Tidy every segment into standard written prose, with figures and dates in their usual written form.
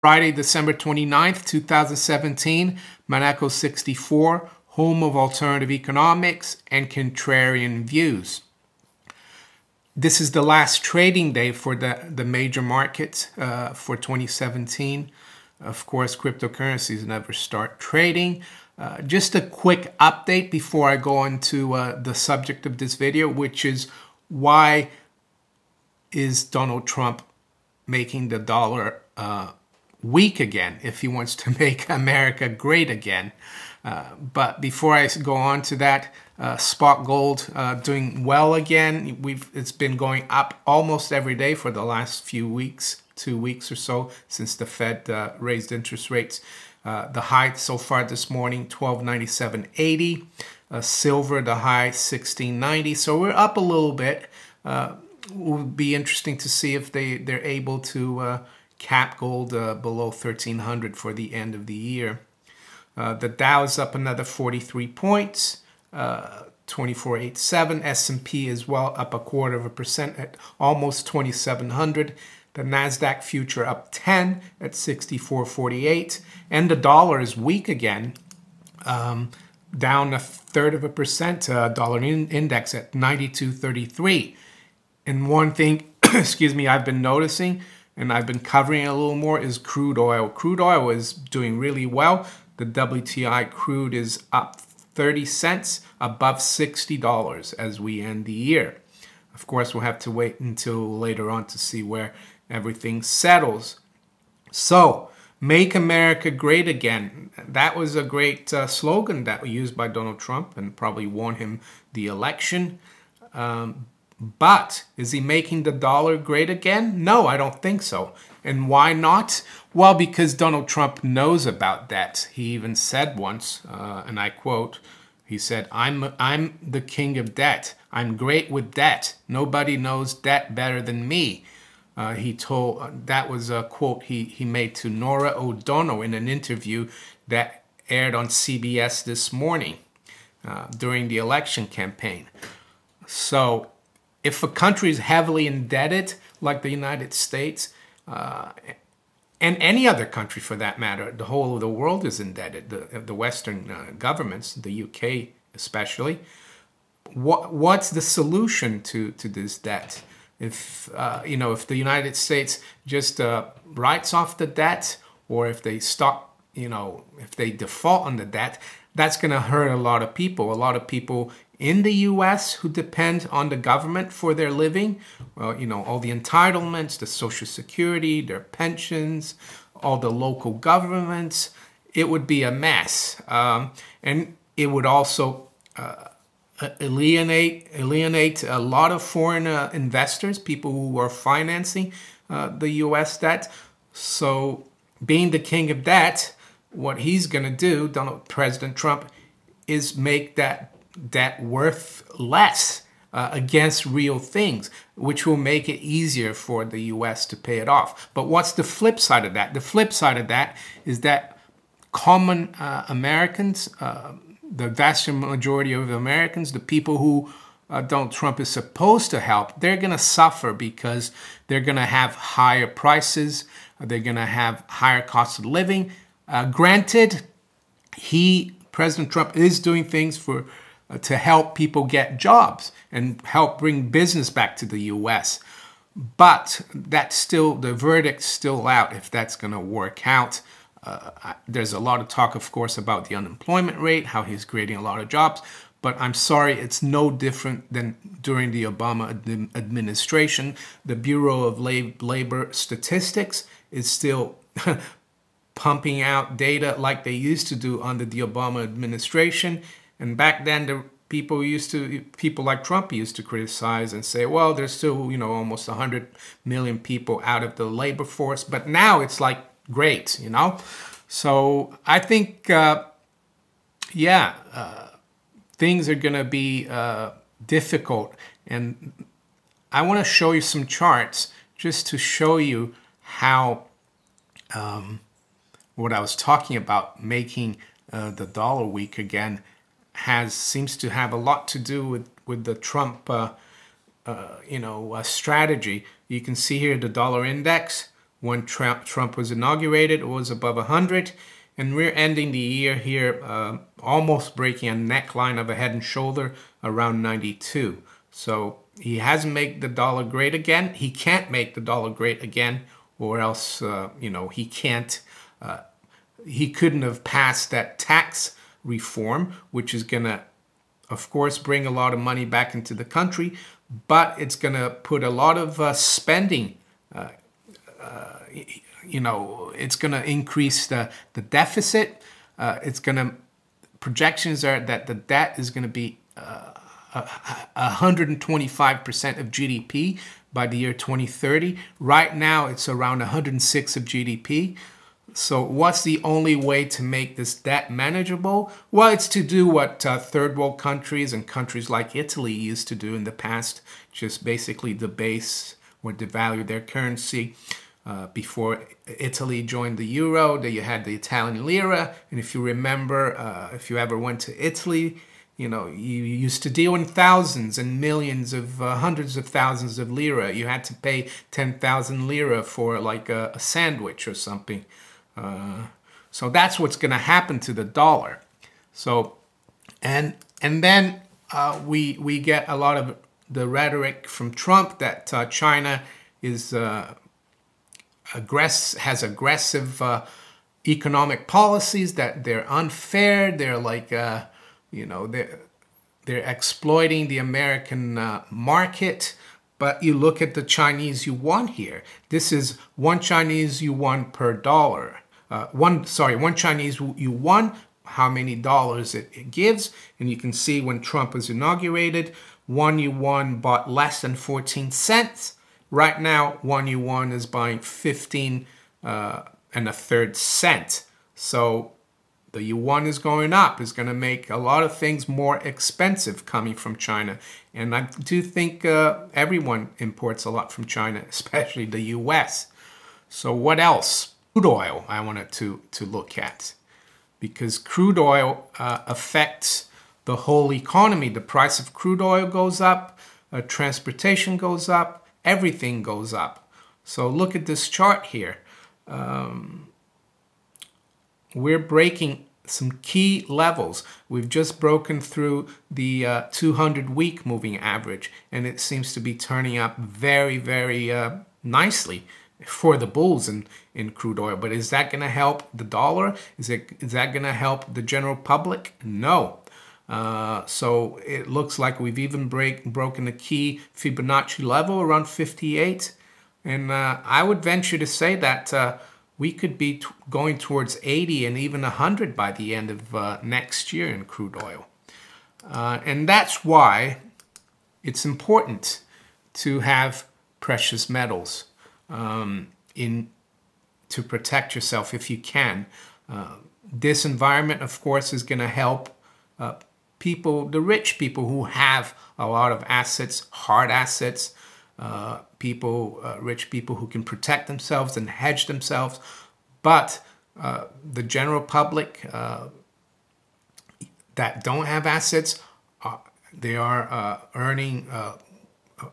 Friday, December 29th, 2017, Monaco 64, home of alternative economics and contrarian views. This is the last trading day for the major markets for 2017. Of course, cryptocurrencies never start trading. Just a quick update before I go into the subject of this video, which is why is Donald Trump making the dollar weak again if he wants to make America great again. But before I go on to that, spot gold doing well again. It's been going up almost every day for the last few weeks, 2 weeks or so since the Fed raised interest rates. The high so far this morning, 1297.80. Silver, the high, 1690. So we're up a little bit. It will be interesting to see if they're able to cap gold below 1300 for the end of the year. The Dow is up another 43 points, 2487. S&P as well up 0.25% at almost 2700. The Nasdaq future up 10 at 64.48. And the dollar is weak again, down 0.33%. Dollar index at 92.33. And one thing, excuse me, I've been noticing and I've been covering it a little more is crude oil. Crude oil is doing really well. The WTI crude is up 30 cents, above $60 as we end the year. Of course, we'll have to wait until later on to see where everything settles. So, make America great again. That was a great slogan that was used by Donald Trump and probably won him the election. But is he making the dollar great again? No, I don't think so. And why not? Well, because Donald Trump knows about that. He even said once, and I quote, he said, I'm the king of debt. I'm great with debt. Nobody knows debt better than me. He told, that was a quote he made to Norah O'Donnell in an interview that aired on CBS this morning during the election campaign. So, if a country is heavily indebted, like the United States, and any other country for that matter, the whole of the world is indebted, the Western governments, the UK especially, what's the solution to this debt? If, if the United States just writes off the debt, or if they stop, if they default on the debt, that's going to hurt a lot of people. A lot of people in the U.S. who depend on the government for their living, well, all the entitlements, the Social Security, their pensions, all the local governments, it would be a mess. And it would also alienate a lot of foreign investors, people who are financing the U.S. debt. So being the king of debt, what he's going to do, President Trump, is make that debt worth less against real things, which will make it easier for the U.S. to pay it off. But what's the flip side of that? The flip side of that is that common Americans, the vast majority of Americans, the people who Donald Trump is supposed to help, they're going to suffer because they're going to have higher prices, they're going to have higher costs of living. Granted, President Trump is doing things to help people get jobs and help bring business back to the U.S. But that's still, the verdict's still out if that's going to work out. There's a lot of talk, of course, about the unemployment rate, how he's creating a lot of jobs. But I'm sorry, it's no different than during the Obama administration. The Bureau of Labor Statistics is still pumping out data like they used to do under the Obama administration. And back then, the people like Trump used to criticize and say, well, there's still, almost 100 million people out of the labor force. But now it's like, great, So I think, things are going to be difficult. And I want to show you some charts just to show you how what I was talking about, making the dollar weak again, seems to have a lot to do with the Trump strategy. You can see here the dollar index when Trump was inaugurated, it was above 100. And we're ending the year here almost breaking a neckline of a head and shoulder around 92. So he hasn't made the dollar great again. He can't make the dollar great again, or else, you know, he can't, he couldn't have passed that tax reform, which is going to, of course, bring a lot of money back into the country, but it's going to put a lot of spending, you know, it's going to increase the deficit. It's going to, projections are that the debt is going to be 125% of GDP by the year 2030. Right now, it's around 106 of GDP. So what's the only way to make this debt manageable? Well, it's to do what third world countries and countries like Italy used to do in the past, just basically debase or devalue their currency. Before Italy joined the euro, there you had the Italian lira. And if you remember, if you ever went to Italy, you know, you used to deal in thousands and millions of, hundreds of thousands of lira. You had to pay 10,000 lira for like a sandwich or something. So that's what's going to happen to the dollar. So, and then we get a lot of the rhetoric from Trump that China is has aggressive economic policies, that they're unfair. They're like, you know, they're exploiting the American market. But you look at the Chinese yuan here. This is 1 Chinese yuan per dollar. One Chinese yuan, how many dollars it gives. And you can see when Trump was inaugurated, 1 yuan bought less than 14 cents. Right now, 1 yuan is buying 15 1/3 cent. So the yuan is going up. It's going to make a lot of things more expensive coming from China. And I do think everyone imports a lot from China, especially the US. So what else? Crude oil I wanted to look at, because crude oil affects the whole economy. The price of crude oil goes up, transportation goes up, everything goes up. So look at this chart here. We're breaking some key levels. We've just broken through the 200-week moving average, and it seems to be turning up very, very nicely for the bulls in crude oil. But is that going to help the dollar? Is that going to help the general public? No. So it looks like we've even broken the key Fibonacci level around 58. And I would venture to say that we could be going towards 80 and even 100 by the end of next year in crude oil. And that's why it's important to have precious metals to protect yourself if you can. This environment, of course, is going to help people, the rich people who have a lot of assets, hard assets, rich people who can protect themselves and hedge themselves. But the general public that don't have assets, they are earning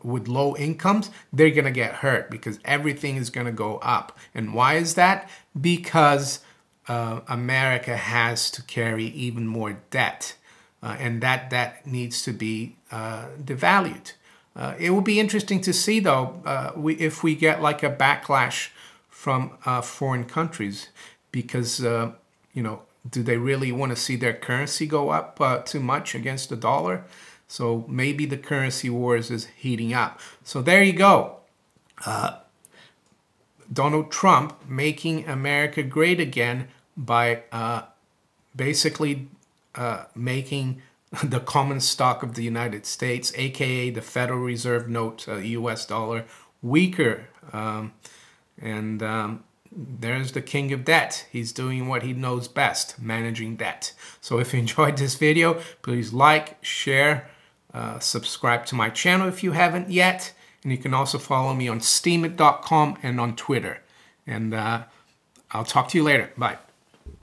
with low incomes, they're going to get hurt because everything is going to go up. And why is that? Because America has to carry even more debt. And that debt needs to be devalued. It will be interesting to see, though, if we get like a backlash from foreign countries, because, you know, do they really want to see their currency go up too much against the dollar? So maybe the currency wars is heating up. So there you go. Donald Trump making America great again by basically making the common stock of the United States, aka the Federal Reserve note, US dollar, weaker. There's the king of debt. He's doing what he knows best, managing debt. So if you enjoyed this video, please like, share, subscribe to my channel if you haven't yet. And you can also follow me on steemit.com and on Twitter. And I'll talk to you later. Bye.